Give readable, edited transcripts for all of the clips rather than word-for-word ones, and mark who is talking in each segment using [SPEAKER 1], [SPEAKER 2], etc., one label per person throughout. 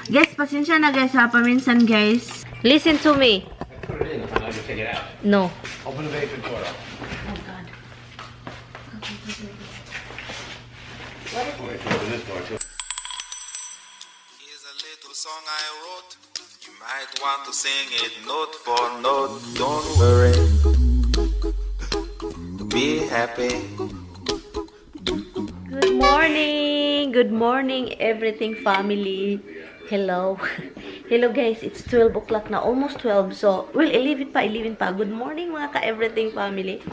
[SPEAKER 1] Guys, pasensya na guys ha, paminsan guys. Listen to me.
[SPEAKER 2] Put it in and I just take it out.
[SPEAKER 1] No.
[SPEAKER 2] Open the basement door up.
[SPEAKER 1] Oh God.
[SPEAKER 2] Wait, open this door too.
[SPEAKER 3] Here's a little song I wrote. You might want to sing it note for note. Don't worry. Be happy.
[SPEAKER 1] Good morning! Good morning, everything family. Hello. Hello guys, it's 12 o'clock na. Almost 12. So, well, 11 pa. Good morning mga ka-everything family.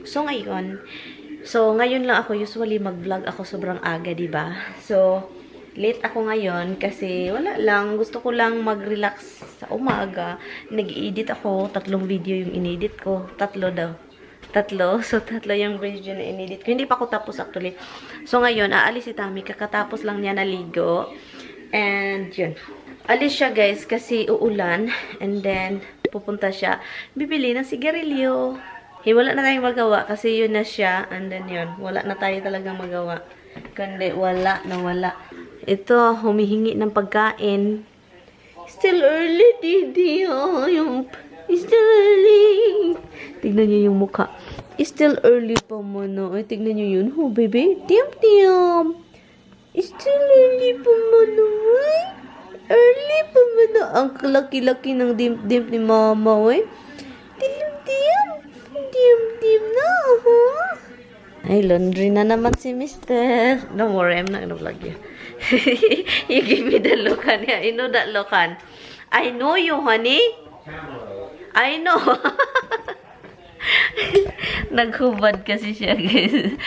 [SPEAKER 1] So, ngayon lang ako. Usually, mag-vlog ako sobrang aga, diba? So, late ako ngayon kasi wala lang. Gusto ko lang mag-relax sa umaga. Nag-i-edit ako. 3 video yung inedit ko. 3 daw. 3. So, 3 yung video na inedit ko. Hindi pa ako tapos actually. So, ngayon, aalis si Tami. Kakatapos lang niya naligo. And, yun. Alis siya, guys, kasi uulan. And then, pupunta siya. Bibili ng sigarilyo. Wala na tayong magawa kasi yun na siya. And then, yun. Wala na tayo talagang magawa. Kundi, wala. Ito, humihingi ng pagkain. Still early, Didi. Oh, still early. Tignan niyo yung mukha. Still early pa mo, no? Ay, tignan niyo yun. Oh, baby. Tiam. Still early pa mo, no? Early pa mo, no? Ang laki-laki ng dimp ni mama, eh. Tiam na, ha? Ay, laundry na naman si Mister. Don't worry, I'm not gonna vlog you. You give me the look, honey. I know that look, hon. I know you, honey. I know. Naghubad kasi siya, guys.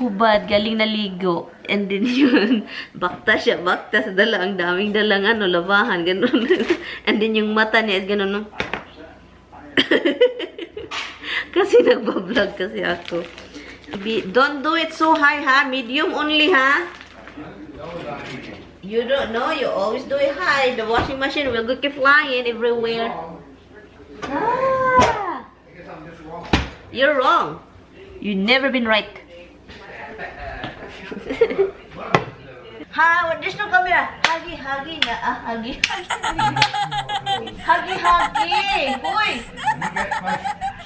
[SPEAKER 1] Hubad, galing naligo. And then yun, bakta siya. Sa dala, ang daming dalang labahan, ganun. And then yung mata niya is ganun, no? Kasi nagbablog kasi ako. Don't do it so high, ha? Medium only, ha? You don't know. You always do it high. The washing machine will go keep flying everywhere. Ah! You're wrong. You've never been right. Ha? There's no camera. Huggy na. Huggy. Hoy!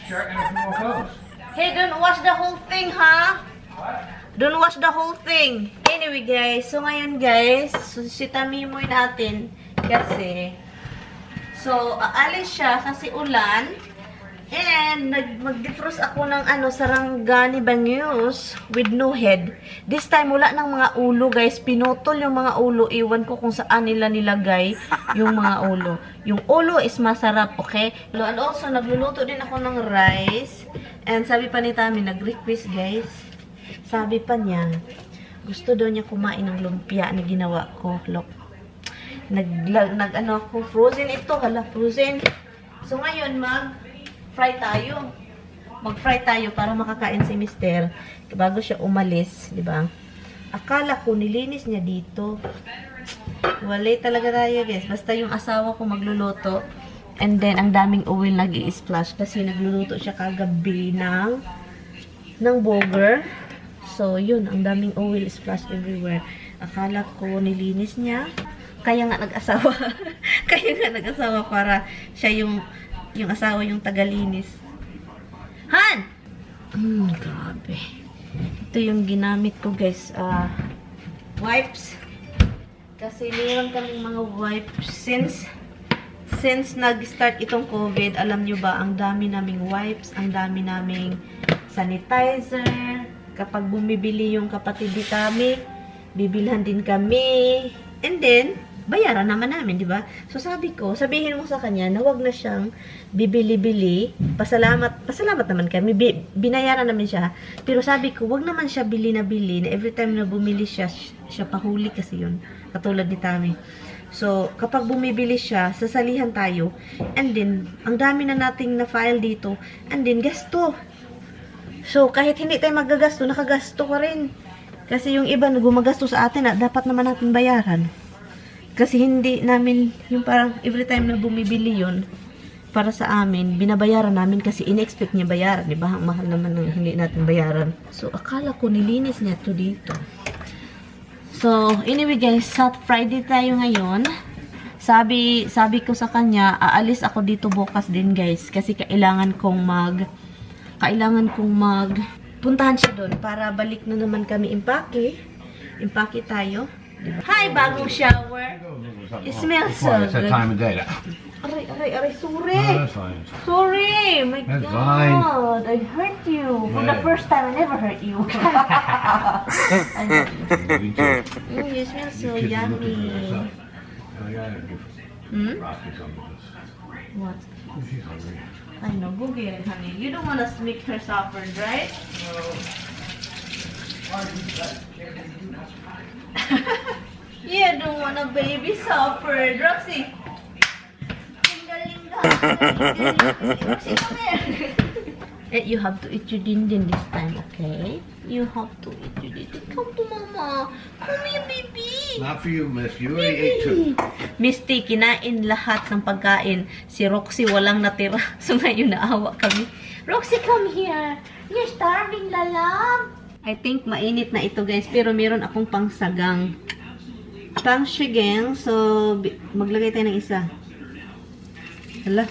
[SPEAKER 2] Shirt and a few more clothes.
[SPEAKER 1] Hey, don't wash the whole thing, ha? Don't wash the whole thing. Anyway, guys. So, ngayon, guys. Si Tamimoy natin. Kasi, so, aalis siya kasi ulan. And, mag-defrost ako ng sarangani bangus with no head. This time, wala ng mga ulo, guys. Pinutol yung mga ulo. Iwan ko kung saan nila nilagay yung mga ulo. Yung ulo is masarap, okay? And also, nagluluto din ako ng rice. And sabi pa ni Tami, nag-request, guys. Sabi pa niya, gusto daw niya kumain ng lumpia na ginawa ko. Look. Ako, frozen ito. Hala, frozen. So, ngayon, mag-fry tayo para makakain si Mister bago siya umalis, di ba? Akala ko nilinis niya dito. Walay talaga tayo, guys. Basta yung asawa ko magluluto. And then, ang daming oil nag-i-splash kasi nagluluto siya kagabi ng burger. So, yun. Ang daming oil splash everywhere. Akala ko nilinis niya. Kaya nga nag-asawa. Para siya yung asawa yung tagalinis. Han! Grabe. Ito yung ginamit ko, guys. Wipes. Kasi mayroon kaming mga wipes. Since nag-start itong COVID, alam nyo ba, ang dami naming wipes, ang dami naming sanitizer. Kapag bumibili yung kapatid ni Tami, bibilhan din kami. And then, bayaran naman namin, di ba? So, sabihin mo sa kanya na wag na siyang bibili-bili. Pasalamat naman kami. Binayaran namin siya. Pero sabi ko, wag naman siya bili na every time na bumili siya pahuli kasi yun. Katulad ni Tami. So, kapag bumibili siya, sasalihan tayo. And then, ang dami na nating na-file dito. And then, gasto. So, kahit hindi tayo magagasto, nakagasto ka rin. Kasi yung iba na gumagasto sa atin, dapat naman natin bayaran. Kasi hindi namin, yung parang every time na bumibili yun, para sa amin, binabayaran namin kasi in-expect niya bayaran. Diba? Ang mahal naman ng hindi natin bayaran. So, akala ko nilinis niya to dito. So, anyway guys, Friday tayo ngayon. sabi ko sa kanya, aalis ako dito bukas din guys. Kasi kailangan kong puntahan siya doon para balik na naman kami impake. Impake tayo. Diba? Hi, bagong shower. It smells so
[SPEAKER 2] Well, it's that
[SPEAKER 1] good.
[SPEAKER 2] time of day.
[SPEAKER 1] Aray, sorry.
[SPEAKER 2] No, that's fine.
[SPEAKER 1] Sorry, my
[SPEAKER 2] That's
[SPEAKER 1] God, I hurt you. For the
[SPEAKER 2] Yeah.
[SPEAKER 1] first time, I never hurt you. I love you.
[SPEAKER 2] Me too.
[SPEAKER 1] You smell so
[SPEAKER 2] Kids are looking for
[SPEAKER 1] yummy.
[SPEAKER 2] something. I gotta give Rocky something.
[SPEAKER 1] What?
[SPEAKER 2] She's hungry.
[SPEAKER 1] I know, go get it, honey. You don't want to make her suffer, right? You don't want a baby suffer, Roxy. Linda. Roxy, come here. You have to eat your dindin this time, okay? You have to eat your dindin. Come to mama. Come here, baby.
[SPEAKER 2] Not for you, miss. You already ate two.
[SPEAKER 1] Misty, kinain lahat ng pagkain. Si Roxy walang natira. So ngayon naawa kami. Roxy, come here. You're starving, lalab. I think mainit na ito guys. Pero meron akong pangsagang. Pangsagang. So, maglagay tayo ng isa. Hala.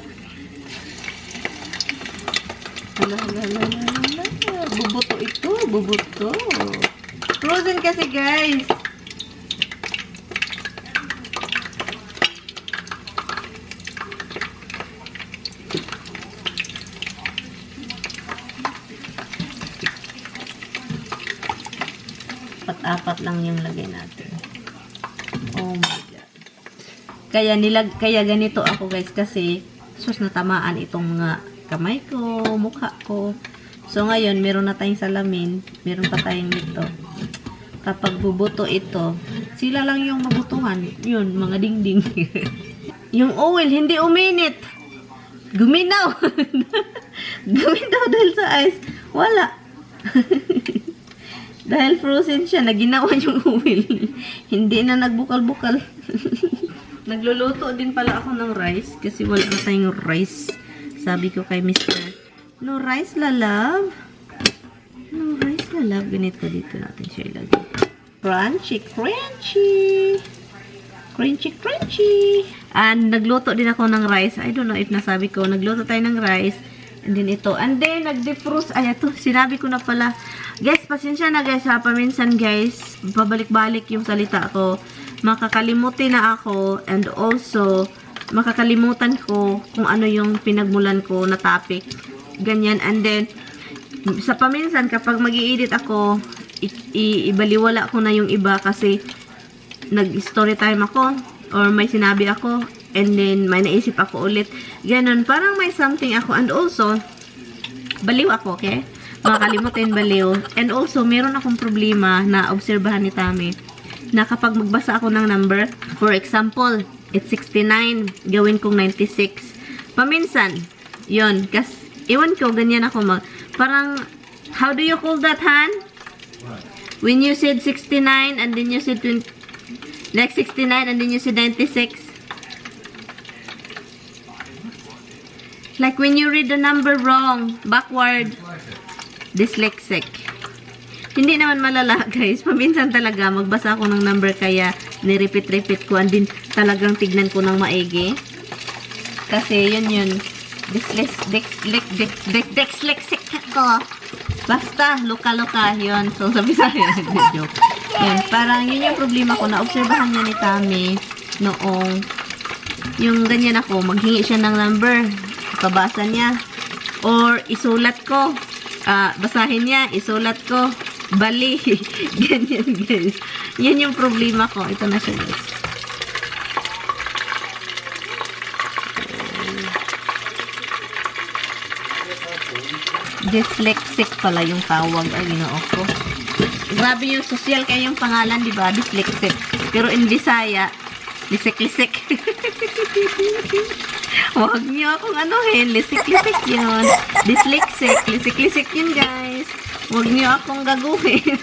[SPEAKER 1] Hala. Bubuto ito. Bubuto. Frozen kasi guys. Apat lang yung lagay natin. Oh my God. Kaya ganito ako guys kasi sus natamaan itong mga kamay ko, mukha ko. So ngayon, meron na tayong salamin. Meron pa tayong nito. Kapag bubuto ito, sila lang yung mabutuhan. Yun, mga dingding. Yung oil, hindi uminit. Guminaw. Guminaw dahil sa ice. Wala. Dahil frozen siya, naginawa yung oil. Hindi na nagbukal-bukal. Nagluluto din pala ako ng rice kasi wala na tayong rice. Sabi ko kay Mr. No rice, lalab. No rice, lalab. Ganito dito natin siya ilagay. Crunchy, crunchy. Crunchy, crunchy. And nagluto din ako ng rice. I don't know if nasabi ko. Nagluto tayo ng rice. And then ito. And then, nag-defrost. Ay, ito. Sinabi ko na pala. Guys, pasensya na guys ha. Paminsan guys, pabalik-balik yung salita ko. Makakalimutin na ako. And also, makakalimutan ko kung ano yung pinagmulan ko na topic. Ganyan. And then, sa paminsan, kapag mag-i-edit ako, ibaliwala ko na yung iba kasi nag-story time ako or may sinabi ako and then may naisip ako ulit. Ganon. Parang may something ako. And also, baliw ako, okay? Makakalimutin, baliw. And also, meron akong problema na obserbahan ni Tami na kapag magbasa ako ng number, for example, it's 69, gawin kong 96. Paminsan, yun. Kasi, iwan ko, ganyan ako parang, how do you call that, Han? When you said 69 and then you said 20, like 69 and then you said 96. Like when you read the number wrong, backward, dyslexic. Hindi naman malala, guys. Paminsan talaga, magbasa ako ng number kaya nirepeat-repeat ko and din talagang tignan ko ng maigi. Kasi yun. Dyslexic ako. Basta, luka-luka, yun. So, sabi sa akin, joke. Yun, parang yun yung problema ko. Naobserbahan niya ni Tami noong yung ganyan ako, maghingi siya ng number. Pabasa niya. Or, isulat ko. Basahin niya, isulat ko. Bali. Ganyan, guys. Yan yung problema ko. Ito na siya, guys. Dyslexic pala yung tawag. Ay, ginoo ko. Grabe yung social kaya yung pangalan, di ba? Dyslexic. Pero in Bisaya, lisik-lisik. Huwag niyo akong anuhin. Lisik-lisik yun. Dyslexic. Lisik-lisik yun, guys. Huwag niyo akong gaguhin.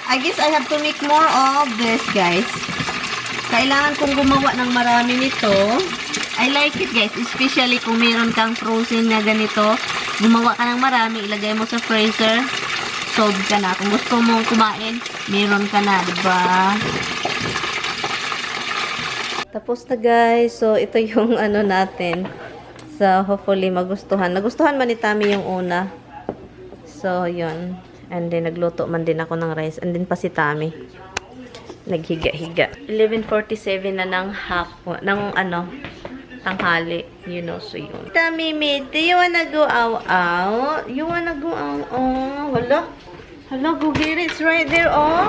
[SPEAKER 1] I guess I have to make more of this, guys. Kailangan kong gumawa ng marami nito. I like it, guys. Especially kung meron kang frozen na ganito. Gumawa ka ng marami. Ilagay mo sa freezer. Sold ka na. Kung gusto mong kumain, meron ka na, diba? Tapos na guys. So, ito yung ano natin. So, hopefully magustuhan. Nagustuhan man ni Tami yung una. So, yun. And then, nagluto man din ako ng rice. And then pa si Tami. Naghiga-higa. 11:47 na ng tanghali. You know, so yun. Tami, do you wanna go out? You wanna go out? Oh, wala. Hello, go get it. It's right there, oh.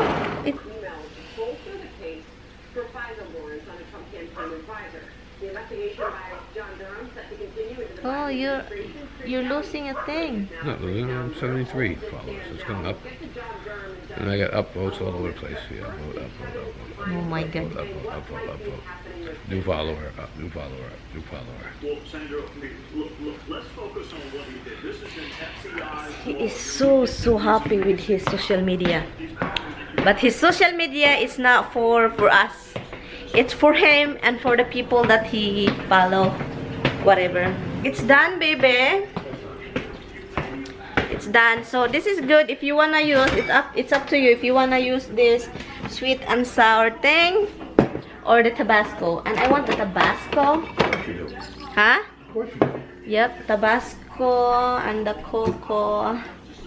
[SPEAKER 1] Oh, you're losing a thing.
[SPEAKER 2] Not losing. I'm 73 followers. It's going up. And I got upvotes all over the place. Yeah, upvote.
[SPEAKER 1] Oh my God.
[SPEAKER 2] Upvote. New follower, new follower.
[SPEAKER 4] Well, Sandra, let's focus on what he did. This is an FCI.
[SPEAKER 1] He is so happy with his social media. But his social media is not for us. It's for him and for the people that he follow. Whatever. It's done, baby. It's done. So this is good. If you wanna use it's up to you. If you wanna use this sweet and sour thing or the Tabasco. And I want the Tabasco.
[SPEAKER 2] Of course you do.
[SPEAKER 1] Huh?
[SPEAKER 2] Of course you do.
[SPEAKER 1] Yep, Tabasco and the Coco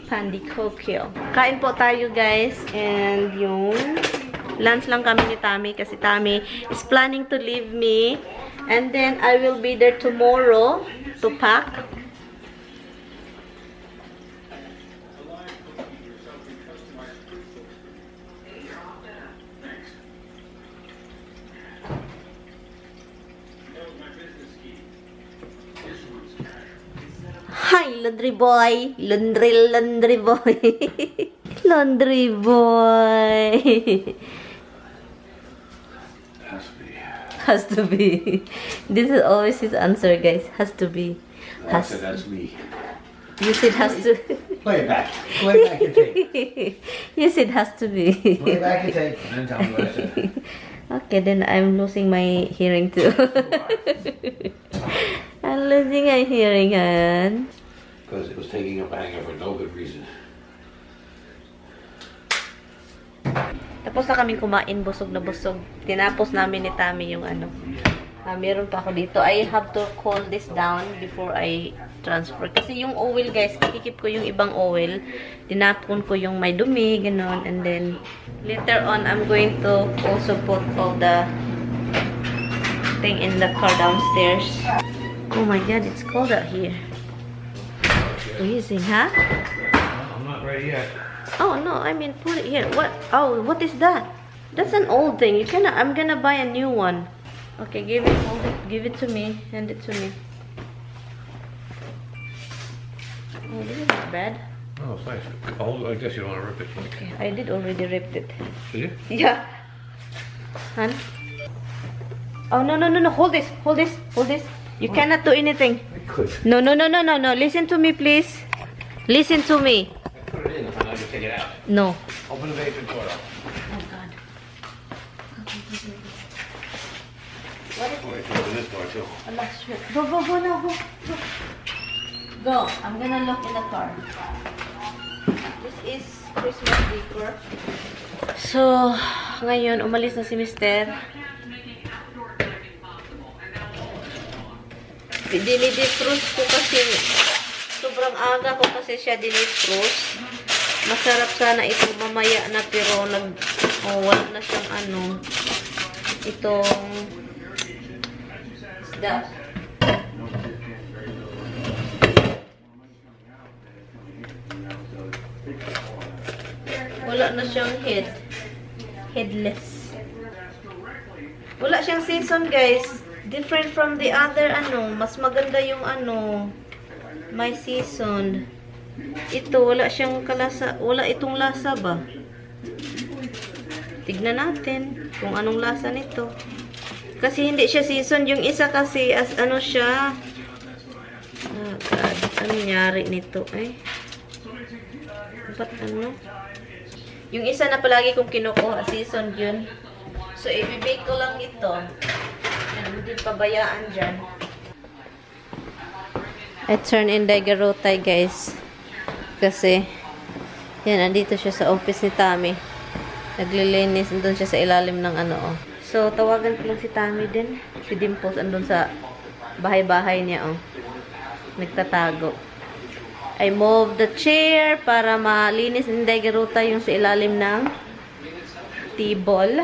[SPEAKER 1] Pandicocchio. Kain po tayo, guys. And yung lunch lang kami ni Tami kasi Tami is planning to leave me. And then I will be there tomorrow to pack. Hi, laundry boy. Laundry boy. Laundry boy. Has to be. This is always his answer, guys. Has to be.
[SPEAKER 2] I said that's me.
[SPEAKER 1] You said has to.
[SPEAKER 2] Play it back. Play it back and take.
[SPEAKER 1] You said has to be.
[SPEAKER 2] Play it back and take. And then tell me what I said.
[SPEAKER 1] Okay, then I'm losing my hearing too. I'm losing my hearing, Han.
[SPEAKER 2] Because it was taking a banger for no good reason.
[SPEAKER 1] Tapos na kaming kumain, busog na busog. Tinapos namin ni Tami yung ano. Meron pa ako dito. I have to cool this down before I transfer. Kasi yung oil, guys, kikip ko yung ibang oil. Tinapon ko yung may dumi, ganun. And then, later on, I'm going to also put all the thing in the car downstairs. Oh my God, it's cold out here. Freezing, huh?
[SPEAKER 2] I'm not ready yet.
[SPEAKER 1] Oh no, I mean put it here. What? Oh, what is that? That's an old thing. You cannot. I'm gonna buy a new one. Okay, hold it. Give it to me. Hand it to me. Oh, this is not bad.
[SPEAKER 2] Oh, it's nice. Hold it like this. You don't want to rip it.
[SPEAKER 1] Okay, I did already ripped it.
[SPEAKER 2] Did you?
[SPEAKER 1] Yeah. Hun? Oh no. Hold this. You cannot do anything.
[SPEAKER 2] I could.
[SPEAKER 1] No. Listen to me, please. Listen to me.
[SPEAKER 2] Put it in. I'm not going to take it out.
[SPEAKER 1] No.
[SPEAKER 2] Open the basement door up.
[SPEAKER 1] Oh God.
[SPEAKER 2] What is it? Open this door too.
[SPEAKER 1] Go now, go. Go. I'm gonna look in the car. This is Christmas decor. So, ngayon, umalis na si Mister. Dinidefrost ko kasi sobrang aga ko kasi siya dinidefrost. Masarap sana ito mamaya na pero wala na siyang itong isda. Wala na siyang headless. Wala siyang season, guys. Different from the other mas maganda yung may season. Ito wala siyang kalasa, wala itong lasa ba? Tignan natin kung anong lasa nito. Kasi hindi siya season, yung isa kasi as siya. God, ano nangyari nito Ba't yung isa na palagi kong kinukuha, season yun. So, ibibake ko lang ito. Hindi pabayaan dyan. I turn in the garotay, guys. Kasi, Yan, andito siya sa office ni Tami. Naglilinis. Andun siya sa ilalim ng ano, oh. So, tawagan ko lang si Tami din. Si Dimples andun sa bahay-bahay niya, oh. Nagtatago. I move the chair para malinis. Hindi, garuta yung sa ilalim ng table.